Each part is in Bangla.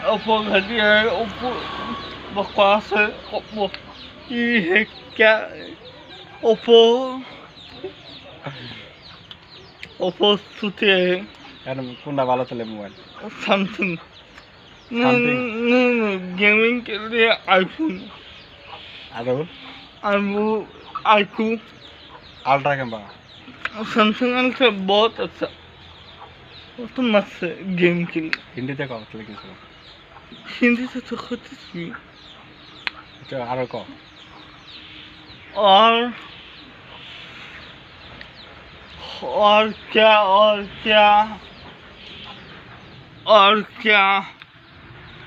ओप्पो घटिया है ओप्पो बकवास है ओप्पो ये है क्या ओप्पो ओप्पो सूते है কোনটা ভালো চলে মোবাইল? Samsung Something? नहीं गेमिंग के लिए आईफोन আরো और वो आईक्यू আলট্রা কিংবা सैमसंग अल्ट्रा बहुत अच्छा वो तो मस्त है गेम के लिए হিন্দিতে কও তাহলে কিছু हिंदी से तो खुद ही এটা আরো কও और और क्या और क्या और क्या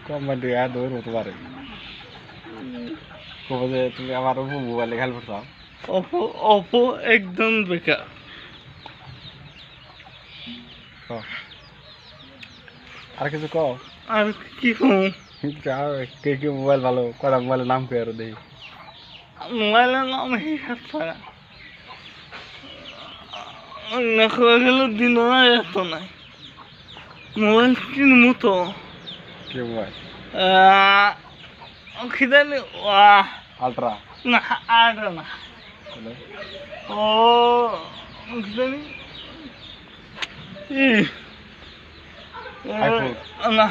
কমেন্ট আর দৌড় হতে পারে কবে যে তুমি আমার মোবাইলে খেল করতাম ओप्पो ओप्पो एकदम बेकार কও আর কিছু কও और की हूँ যাও কে কে মোবাইল ভালো কটা মোবাইলের নাম কই আর দেখি मोबाइल नाम ही है नखरा दिन तो नहीं मोबाइल किनबो तो কি মোবাইল खिदानी वाह আলট্রা ना आड़ ना ओ खिदानी iPhone. ना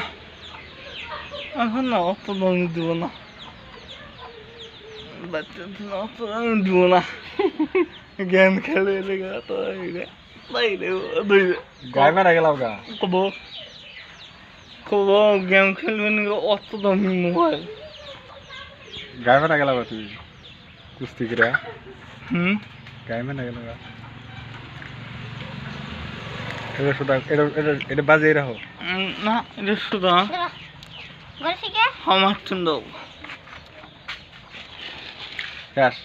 এখন না অত দামি দিব না বাচ্চা না অত দামি দিব না গেম খেলে লেগে তো গায়ে মেরা গেলাম গা কব কব গেম খেলবেন অত দামি মোবাইল গায়ে মেরা গেলাম তুই কুস্তি করে গায়ে মেরা গেল গা এটা শুধু এটা বাজে রাখো না এটা শুধু আমার চন্দ শেষ